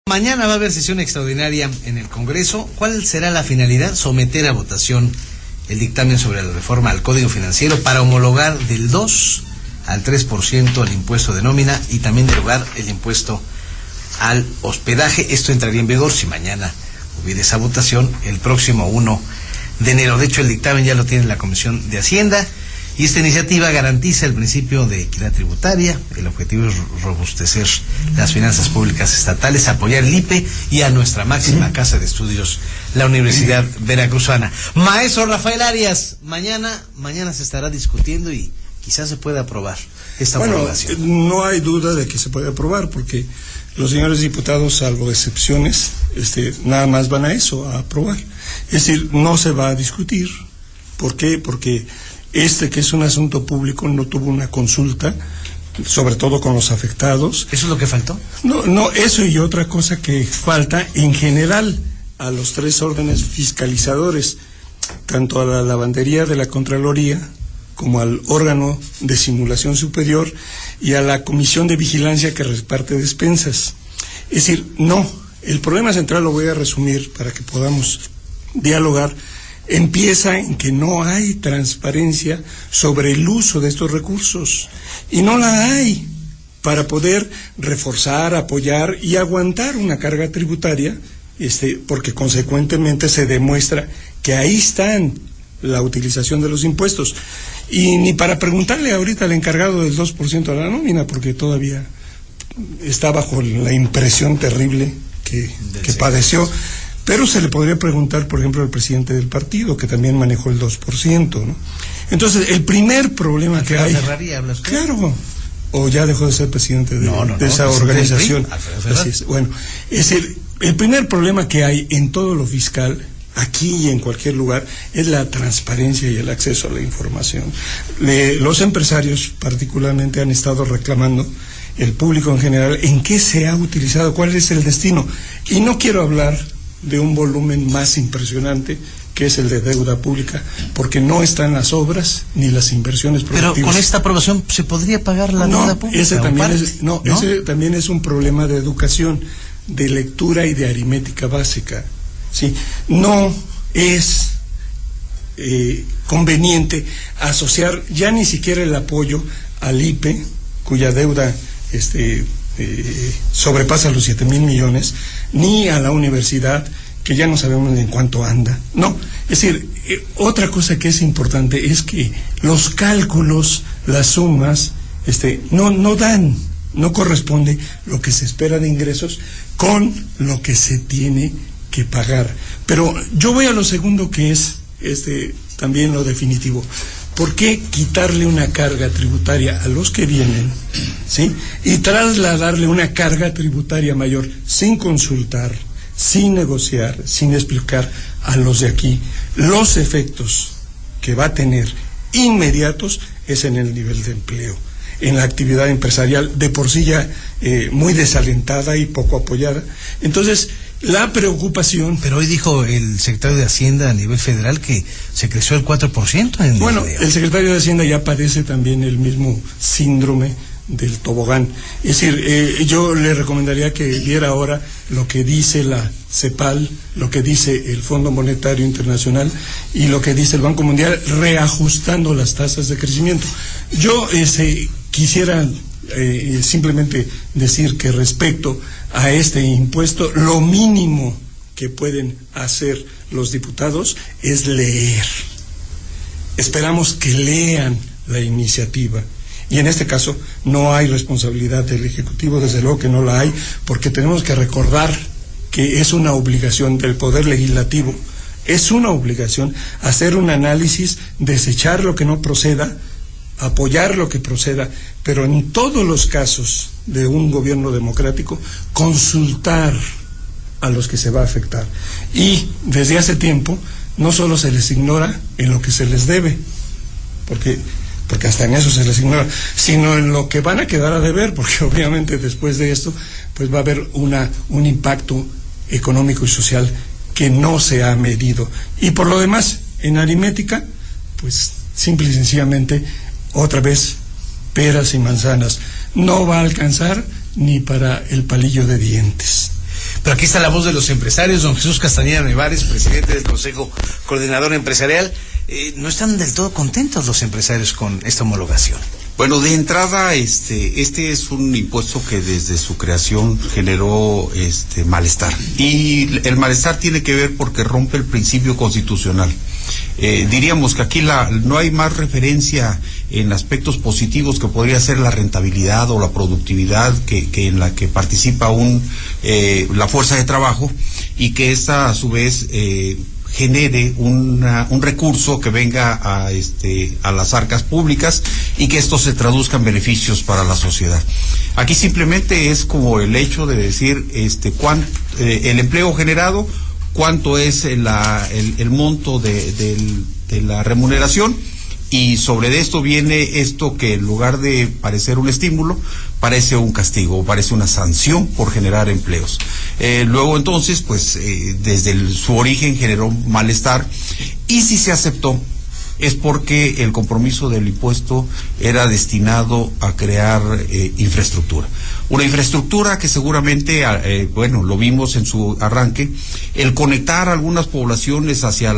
Mañana va a haber sesión extraordinaria en el Congreso. ¿Cuál será la finalidad? Someter a votación el dictamen sobre la reforma al Código Financiero para homologar del 2 al 3% el impuesto de nómina y también derogar el impuesto al hospedaje. Esto entraría en vigor si mañana hubiera esa votación el próximo 1 de enero. De hecho, el dictamen ya lo tiene la Comisión de Hacienda y esta iniciativa garantiza el principio de equidad tributaria. El objetivo es robustecer las finanzas públicas estatales, apoyar el IPE y a nuestra máxima casa de estudios, la Universidad Veracruzana. Maestro Rafael Arias, mañana se estará discutiendo y quizás se pueda aprobar esta homologación. No hay duda de que se puede aprobar, porque los señores diputados, salvo excepciones, nada más van a eso, a aprobar. Es decir, no se va a discutir. ¿Por qué? Porque que es un asunto público, no tuvo una consulta, sobre todo con los afectados. ¿Eso es lo que faltó? No, eso y otra cosa que falta en general a los tres órdenes fiscalizadores, tanto a la lavandería de la Contraloría, como al órgano de simulación superior y a la comisión de vigilancia que reparte despensas. Es decir, el problema central, lo voy a resumir para que podamos dialogar, empieza en que no hay transparencia sobre el uso de estos recursos, y no la hay para poder reforzar, apoyar y aguantar una carga tributaria, porque consecuentemente se demuestra que ahí están la utilización de los impuestos, y ni para preguntarle ahorita al encargado del 2% de la nómina, porque todavía está bajo la impresión terrible que padeció. Pero se le podría preguntar, por ejemplo, al presidente del partido, que también manejó el 2%, ¿no? Entonces, el primer problema que hay... ¿Hablas tú? Claro, o ya dejó de ser presidente de esa organización. Así es. Bueno, es el primer problema que hay en todo lo fiscal, aquí y en cualquier lugar, es la transparencia y el acceso a la información. Los empresarios particularmente han estado reclamando, el público en general, en qué se ha utilizado, cuál es el destino. Y no quiero hablar de un volumen más impresionante, que es el de deuda pública, porque no están las obras ni las inversiones productivas. Pero con esta aprobación se podría pagar la deuda pública. Ese también es un problema de educación, de lectura y de aritmética básica. ¿Sí? No es conveniente asociar ya ni siquiera el apoyo al IPE, cuya deuda sobrepasa los 7,000 millones, ni a la universidad, que ya no sabemos en cuánto anda. No, es decir, otra cosa que es importante es que los cálculos, las sumas, no corresponde lo que se espera de ingresos con lo que se tiene que pagar. Pero yo voy a lo segundo, que es también lo definitivo. ¿Por qué quitarle una carga tributaria a los que vienen, ¿sí?, y trasladarle una carga tributaria mayor sin consultar, sin negociar, sin explicar a los de aquí? Los efectos que va a tener inmediatos es en el nivel de empleo, en la actividad empresarial, de por sí ya muy desalentada y poco apoyada. Entonces, la preocupación... Pero hoy dijo el secretario de Hacienda a nivel federal que se creció el 4%. Bueno, el secretario de Hacienda ya padece también el mismo síndrome del tobogán. Es decir, yo le recomendaría que viera ahora lo que dice la CEPAL, lo que dice el Fondo Monetario Internacional y lo que dice el Banco Mundial, reajustando las tasas de crecimiento. Yo quisiera simplemente decir que respecto a este impuesto, lo mínimo que pueden hacer los diputados es leer. Esperamos que lean la iniciativa. Y en este caso no hay responsabilidad del Ejecutivo, desde luego que no la hay, porque tenemos que recordar que es una obligación del Poder Legislativo, es una obligación hacer un análisis, desechar lo que no proceda, apoyar lo que proceda, pero en todos los casos de un gobierno democrático, consultar a los que se va a afectar. Y desde hace tiempo no solo se les ignora en lo que se les debe, porque hasta en eso se les ignora, sino en lo que van a quedar a deber, porque obviamente después de esto pues va a haber un impacto económico y social que no se ha medido. Y por lo demás, en aritmética, pues simple y sencillamente, otra vez, peras y manzanas. No va a alcanzar ni para el palillo de dientes. Pero aquí está la voz de los empresarios, don Jesús Castañeda Nevares, presidente del Consejo Coordinador Empresarial. No están del todo contentos los empresarios con esta homologación. Bueno, de entrada, este es un impuesto que desde su creación generó malestar. Y el malestar tiene que ver porque rompe el principio constitucional. Diríamos que aquí no hay más referencia en aspectos positivos que podría ser la rentabilidad o la productividad que en la que participa la fuerza de trabajo, y que esta a su vez genere un recurso que venga a las arcas públicas y que esto se traduzca en beneficios para la sociedad. Aquí simplemente es como el hecho de decir el empleo generado, cuánto es el monto de la remuneración, y sobre esto viene esto que en lugar de parecer un estímulo, parece un castigo, parece una sanción por generar empleos. Luego entonces, pues desde su origen generó malestar, y si se aceptó es porque el compromiso del impuesto era destinado a crear infraestructura. Una infraestructura que seguramente, lo vimos en su arranque, el conectar algunas poblaciones hacia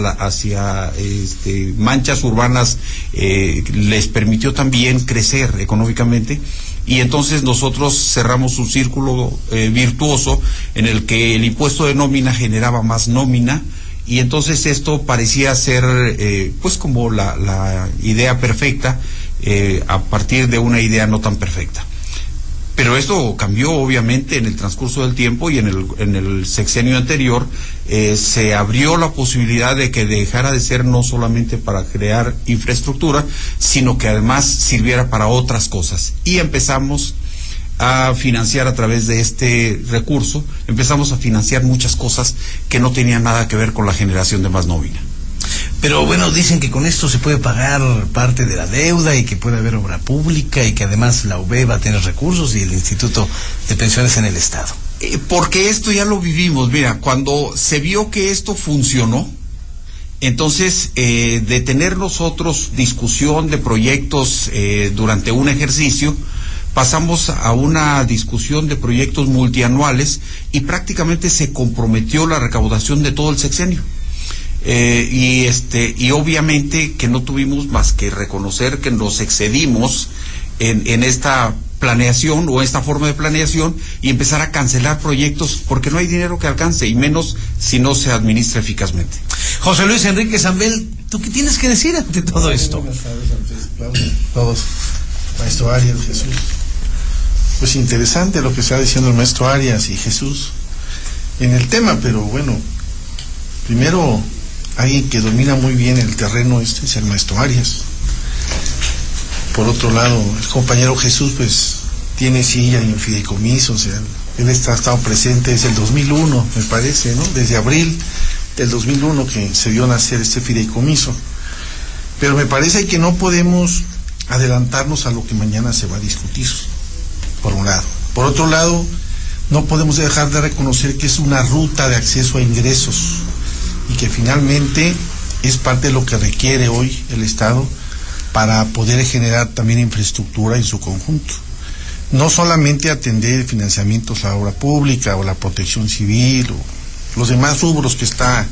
manchas urbanas les permitió también crecer económicamente, y entonces nosotros cerramos un círculo virtuoso en el que el impuesto de nómina generaba más nómina, y entonces esto parecía ser como la idea perfecta a partir de una idea no tan perfecta. Pero esto cambió obviamente en el transcurso del tiempo, y en el sexenio anterior se abrió la posibilidad de que dejara de ser no solamente para crear infraestructura, sino que además sirviera para otras cosas. Y empezamos a financiar a través de este recurso, empezamos a financiar muchas cosas que no tenían nada que ver con la generación de más nómina. Pero bueno, dicen que con esto se puede pagar parte de la deuda y que puede haber obra pública y que además la UB va a tener recursos y el Instituto de Pensiones en el Estado. Porque esto ya lo vivimos. Mira, cuando se vio que esto funcionó, entonces de tener nosotros discusión de proyectos durante un ejercicio, pasamos a una discusión de proyectos multianuales, y prácticamente se comprometió la recaudación de todo el sexenio. Y obviamente que no tuvimos más que reconocer que nos excedimos en esta planeación o esta forma de planeación, y empezar a cancelar proyectos porque no hay dinero que alcance, y menos si no se administra eficazmente. José Luis Enrique Zambel, ¿tú qué tienes que decir ante todo esto? Buenas tardes, antes, Claudio, todos, maestro Arias, Jesús. Pues interesante lo que está diciendo el maestro Arias y Jesús en el tema, pero bueno, primero alguien que domina muy bien el terreno es el maestro Arias. Por otro lado, el compañero Jesús pues tiene silla y un fideicomiso, o sea, él ha estado presente desde el 2001, me parece, ¿no? Desde abril del 2001 que se vio nacer este fideicomiso. Pero me parece que no podemos adelantarnos a lo que mañana se va a discutir, por un lado. Por otro lado, no podemos dejar de reconocer que es una ruta de acceso a ingresos, y que finalmente es parte de lo que requiere hoy el Estado para poder generar también infraestructura en su conjunto. No solamente atender financiamientos a la obra pública o la protección civil o los demás rubros que está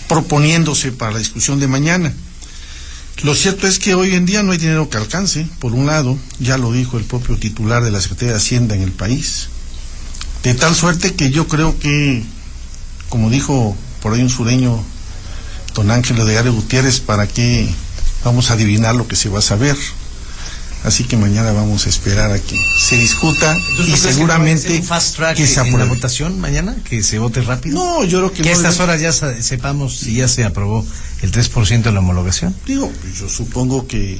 proponiéndose para la discusión de mañana. Lo cierto es que hoy en día no hay dinero que alcance, por un lado, ya lo dijo el propio titular de la Secretaría de Hacienda en el país, de tal suerte que yo creo que, como dijo por ahí un sureño, don Ángel Odegario Gutiérrez, ¿para qué vamos a adivinar lo que se va a saber? Así que mañana vamos a esperar a que se discuta. ¿Tú y seguramente que un fast track que se en la apruebe. votación mañana, que se vote rápido. No, yo creo que a no estas debe... horas ya sepamos si ya se aprobó el 3% de la homologación. Digo, yo supongo que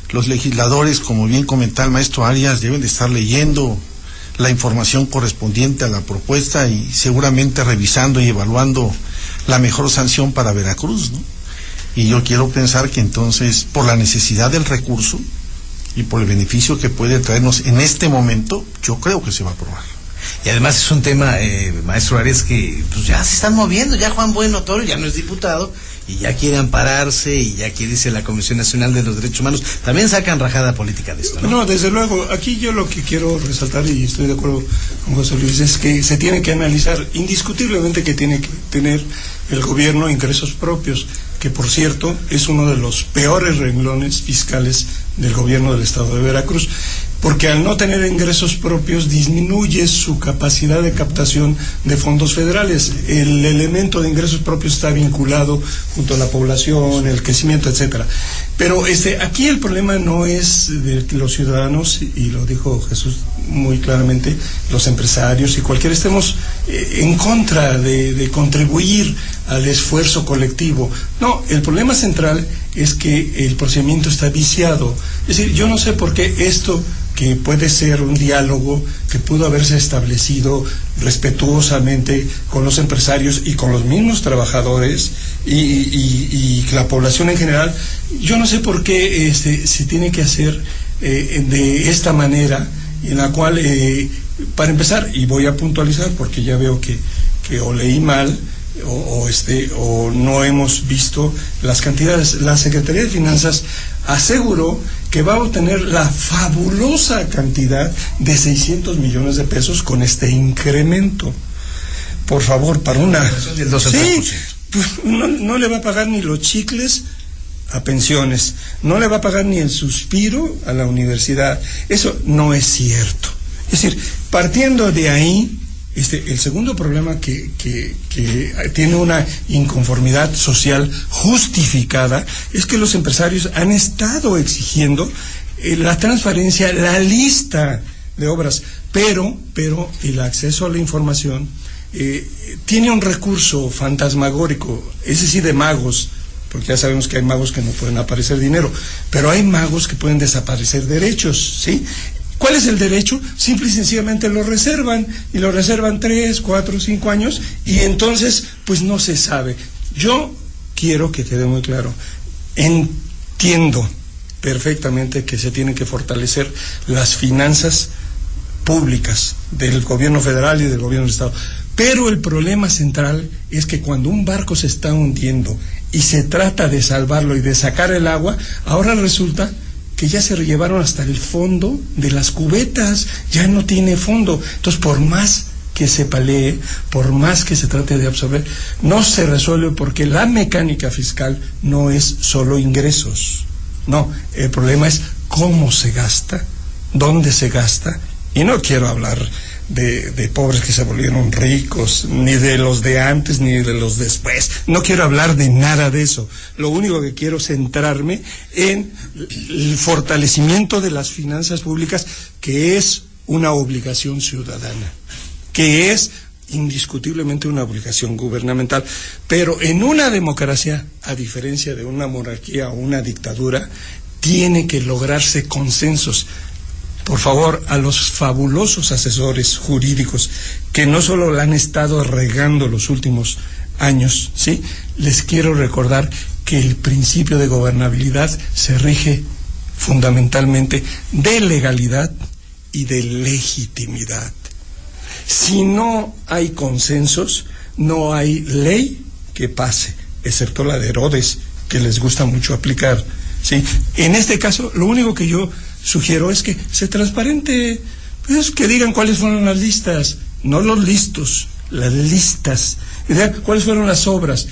los legisladores, como bien comentaba el maestro Arias, deben de estar leyendo la información correspondiente a la propuesta y seguramente revisando y evaluando la mejor sanción para Veracruz, ¿no? Y yo quiero pensar que entonces, por la necesidad del recurso y por el beneficio que puede traernos en este momento, yo creo que se va a aprobar. Y además es un tema, maestro Arias, que pues ya se están moviendo, ya Juan Bueno Toro ya no es diputado, y ya quiere ampararse y ya quiere irse la Comisión Nacional de los Derechos Humanos. También sacan rajada política de esto, ¿no? No, desde luego, aquí yo lo que quiero resaltar, y estoy de acuerdo con José Luis, es que se tiene que analizar indiscutiblemente que tiene que tener el gobierno ingresos propios, que por cierto es uno de los peores renglones fiscales del gobierno del estado de Veracruz, porque al no tener ingresos propios disminuye su capacidad de captación de fondos federales. El elemento de ingresos propios está vinculado junto a la población, el crecimiento, etcétera. Pero aquí el problema no es de los ciudadanos, y lo dijo Jesús muy claramente, los empresarios y cualquiera estemos en contra de contribuir al esfuerzo colectivo. No, el problema central es que el procedimiento está viciado. Es decir, yo no sé por qué esto, que puede ser un diálogo que pudo haberse establecido respetuosamente con los empresarios y con los mismos trabajadores y la población en general, yo no sé por qué se tiene que hacer de esta manera, en la cual, para empezar, y voy a puntualizar porque ya veo que o leí mal o no hemos visto las cantidades. La Secretaría de Finanzas aseguró que va a obtener la fabulosa cantidad de 600 millones de pesos con este incremento. Por favor, para una... Del 12%. Sí, pues no le va a pagar ni los chicles a pensiones, no le va a pagar ni el suspiro a la universidad. Eso no es cierto. Es decir, partiendo de ahí, el segundo problema que tiene una inconformidad social justificada es que los empresarios han estado exigiendo la transparencia, la lista de obras, pero el acceso a la información tiene un recurso fantasmagórico, es decir, de magos, porque ya sabemos que hay magos que no pueden aparecer dinero, pero hay magos que pueden desaparecer derechos, ¿sí? ¿Cuál es el derecho? Simple y sencillamente lo reservan, y lo reservan 3, 4, 5 años, y entonces pues no se sabe. Yo quiero que quede muy claro, entiendo perfectamente que se tienen que fortalecer las finanzas públicas del gobierno federal y del gobierno del estado, pero el problema central es que cuando un barco se está hundiendo y se trata de salvarlo y de sacar el agua, ahora resulta que ya se llevaron hasta el fondo de las cubetas, ya no tiene fondo. Entonces, por más que se palee, por más que se trate de absorber, no se resuelve, porque la mecánica fiscal no es solo ingresos. No, el problema es cómo se gasta, dónde se gasta, y no quiero hablar de pobres que se volvieron ricos, ni de los de antes, ni de los después. No quiero hablar de nada de eso. Lo único que quiero centrarme en el fortalecimiento de las finanzas públicas, que es una obligación ciudadana, que es indiscutiblemente una obligación gubernamental. Pero en una democracia, a diferencia de una monarquía o una dictadura, tiene que lograrse consensos. Por favor, a los fabulosos asesores jurídicos que no solo la han estado regando los últimos años, ¿sí?, les quiero recordar que el principio de gobernabilidad se rige fundamentalmente de legalidad y de legitimidad. Si no hay consensos, no hay ley que pase, excepto la de Herodes, que les gusta mucho aplicar, ¿sí? En este caso, lo único que yo sugiero es que se transparente, pues, que digan cuáles fueron las listas, no los listos, las listas, y digan cuáles fueron las obras.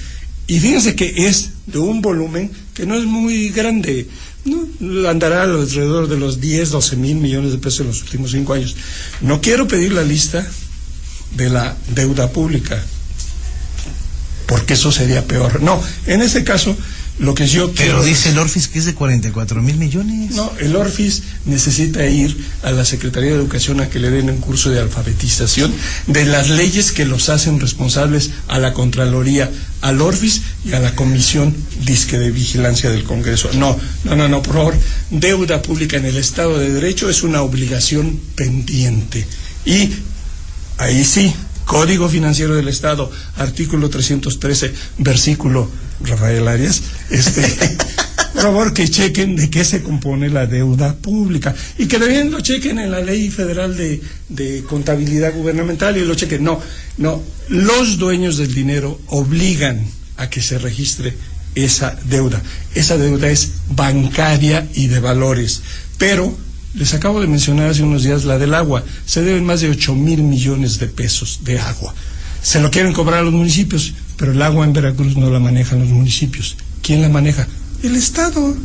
Y fíjense que es de un volumen que no es muy grande, ¿no? Andará alrededor de los 10, 12 mil millones de pesos en los últimos 5 años. No quiero pedir la lista de la deuda pública, porque eso sería peor. No, en este caso, lo que yo quiero... Pero dice el Orfis que es de 44 mil millones. No, el Orfis necesita ir a la Secretaría de Educación a que le den un curso de alfabetización de las leyes que los hacen responsables a la Contraloría, al Orfis y a la Comisión Disque de Vigilancia del Congreso. No, por favor, deuda pública en el Estado de Derecho es una obligación pendiente. Y ahí sí, Código Financiero del Estado, artículo 313, versículo Rafael Arias, por favor que chequen de qué se compone la deuda pública, y que también lo chequen en la Ley Federal de Contabilidad Gubernamental, y lo chequen. No, los dueños del dinero obligan a que se registre esa deuda. Esa deuda es bancaria y de valores. Pero les acabo de mencionar hace unos días la del agua. Se deben más de 8,000 millones de pesos de agua. Se lo quieren cobrar a los municipios, pero el agua en Veracruz no la manejan los municipios. ¿Quién la maneja? El Estado,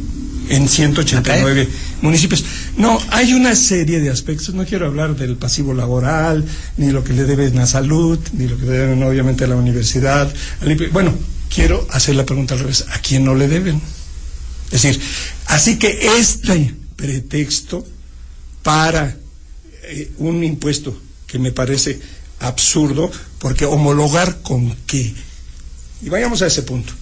en 189 municipios. No, hay una serie de aspectos. No quiero hablar del pasivo laboral, ni lo que le deben a salud, ni lo que le deben obviamente a la universidad. Bueno, quiero hacer la pregunta al revés. ¿A quién no le deben? Es decir, así que este pretexto para un impuesto que me parece absurdo, porque homologar con qué, y vayamos a ese punto,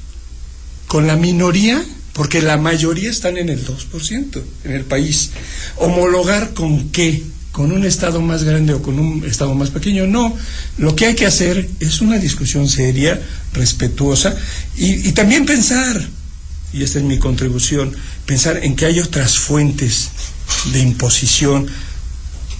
con la minoría, porque la mayoría están en el 2% en el país. ¿Homologar con qué? ¿Con un estado más grande o con un estado más pequeño? No, lo que hay que hacer es una discusión seria, respetuosa, y también pensar, y esta es mi contribución, pensar en que hay otras fuentes de imposición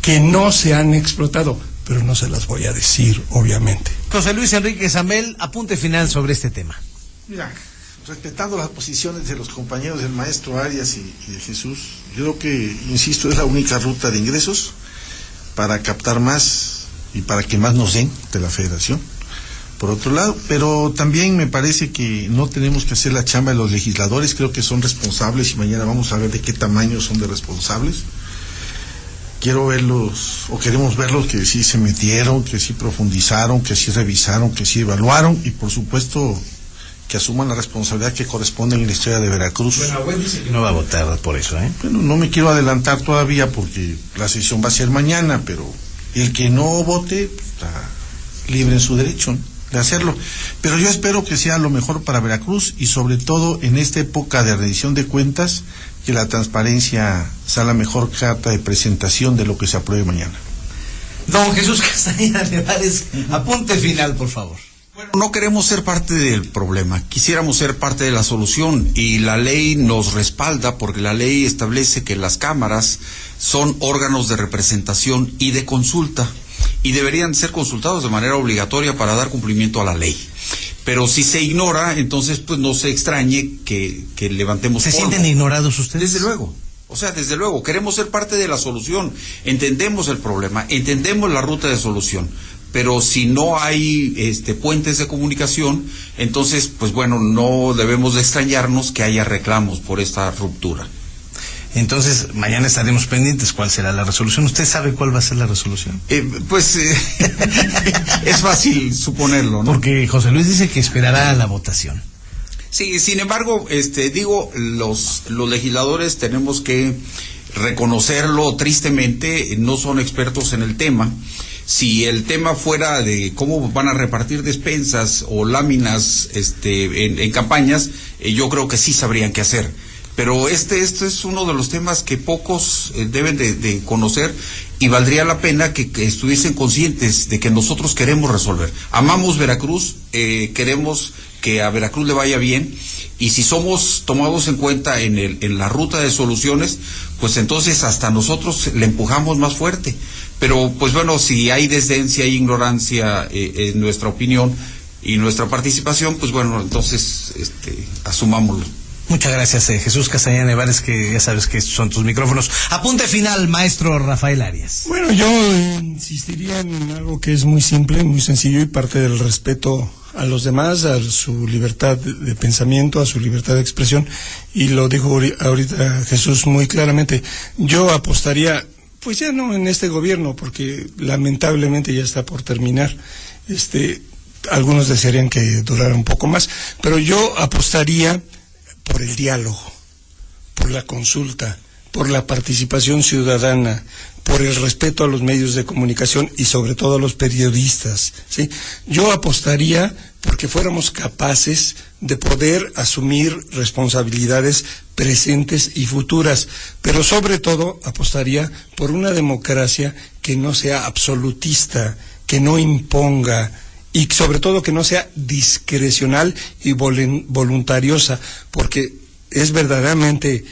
que no se han explotado, pero no se las voy a decir, obviamente. José Luis Enrique Zamel, apunte final sobre este tema. Mira, respetando las posiciones de los compañeros del maestro Arias y de Jesús, yo creo que, insisto, es la única ruta de ingresos para captar más y para que más nos den de la federación, por otro lado, pero también me parece que no tenemos que hacer la chamba de los legisladores. Creo que son responsables y mañana vamos a ver de qué tamaño son de responsables. Quiero verlos, o queremos verlos, que sí se metieron, que sí profundizaron, que sí revisaron, que sí evaluaron, y por supuesto que asuman la responsabilidad que corresponde en la historia de Veracruz. Bueno, Agüed dice que no va a votar por eso, ¿eh? Bueno, no me quiero adelantar todavía porque la sesión va a ser mañana, pero el que no vote está libre en su derecho de hacerlo. Pero yo espero que sea lo mejor para Veracruz, y sobre todo en esta época de rendición de cuentas, que la transparencia sea la mejor carta de presentación de lo que se apruebe mañana. Don Jesús Castañeda Nevares, apunte final, por favor. Bueno, no queremos ser parte del problema, quisiéramos ser parte de la solución, y la ley nos respalda porque la ley establece que las cámaras son órganos de representación y de consulta, y deberían ser consultados de manera obligatoria para dar cumplimiento a la ley. Pero si se ignora, entonces pues no se extrañe que levantemos ¿Se polvo. sienten ignorados ustedes? Desde luego. O sea, desde luego, queremos ser parte de la solución, entendemos el problema, entendemos la ruta de solución, pero si no hay puentes de comunicación, entonces, pues bueno, no debemos de extrañarnos que haya reclamos por esta ruptura. Entonces, mañana estaremos pendientes. ¿Cuál será la resolución? ¿Usted sabe cuál va a ser la resolución? Es fácil suponerlo, ¿no? Porque José Luis dice que esperará la votación. Sí, sin embargo, los legisladores tenemos que reconocerlo tristemente, no son expertos en el tema. Si el tema fuera de cómo van a repartir despensas o láminas en campañas, yo creo que sí sabrían qué hacer. Pero este es uno de los temas que pocos deben de conocer, y valdría la pena que estuviesen conscientes de que nosotros queremos resolver. Amamos Veracruz, queremos que a Veracruz le vaya bien, y si somos tomados en cuenta en la ruta de soluciones, pues entonces hasta nosotros le empujamos más fuerte. Pero pues bueno, si hay desdén, si hay ignorancia en nuestra opinión y nuestra participación, pues bueno, entonces asumámoslo. Muchas gracias, Jesús Castañeda Nevares, que ya sabes que estos son tus micrófonos. Apunte final, maestro Rafael Arias. Bueno, yo insistiría en algo que es muy simple, muy sencillo, y parte del respeto a los demás, a su libertad de pensamiento, a su libertad de expresión, y lo dijo ahorita Jesús muy claramente. Yo apostaría, pues ya no en este gobierno, porque lamentablemente ya está por terminar, algunos desearían que durara un poco más, pero yo apostaría por el diálogo, por la consulta, por la participación ciudadana, por el respeto a los medios de comunicación y sobre todo a los periodistas, ¿sí? Yo apostaría porque fuéramos capaces de poder asumir responsabilidades presentes y futuras, pero sobre todo apostaría por una democracia que no sea absolutista, que no imponga, y sobre todo que no sea discrecional y voluntariosa, porque es verdaderamente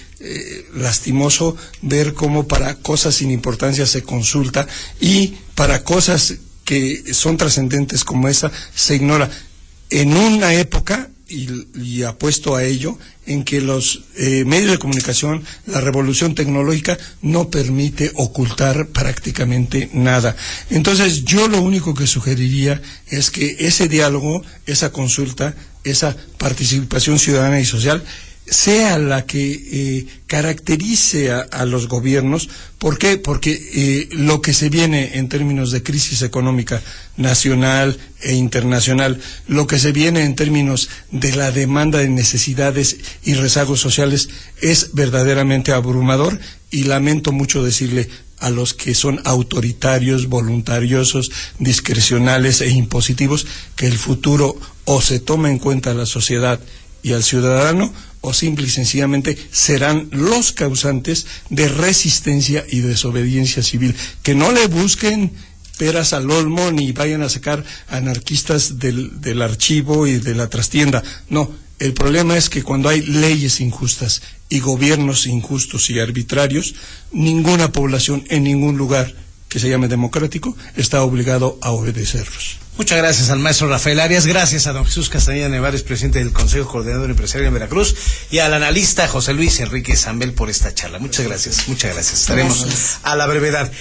lastimoso ver cómo para cosas sin importancia se consulta, y para cosas que son trascendentes como esa se ignora, en una época y apuesto a ello, en que los medios de comunicación, la revolución tecnológica no permite ocultar prácticamente nada. Entonces, yo lo único que sugeriría es que ese diálogo, esa consulta, esa participación ciudadana y social sea la que caracterice a los gobiernos. ¿Por qué? Porque lo que se viene en términos de crisis económica nacional e internacional, lo que se viene en términos de la demanda de necesidades y rezagos sociales es verdaderamente abrumador, y lamento mucho decirle a los que son autoritarios, voluntariosos, discrecionales e impositivos, que el futuro o se toma en cuenta a la sociedad y al ciudadano, o simple y sencillamente serán los causantes de resistencia y desobediencia civil. Que no le busquen peras al olmo ni vayan a sacar anarquistas del archivo y de la trastienda. No, el problema es que cuando hay leyes injustas y gobiernos injustos y arbitrarios, ninguna población en ningún lugar que se llame democrático está obligado a obedecerlos. Muchas gracias al maestro Rafael Arias, gracias a don Jesús Castañeda Nevares, presidente del Consejo Coordinador Empresarial en Veracruz, y al analista José Luis Enrique Zambel por esta charla. Muchas gracias. Estaremos a la brevedad.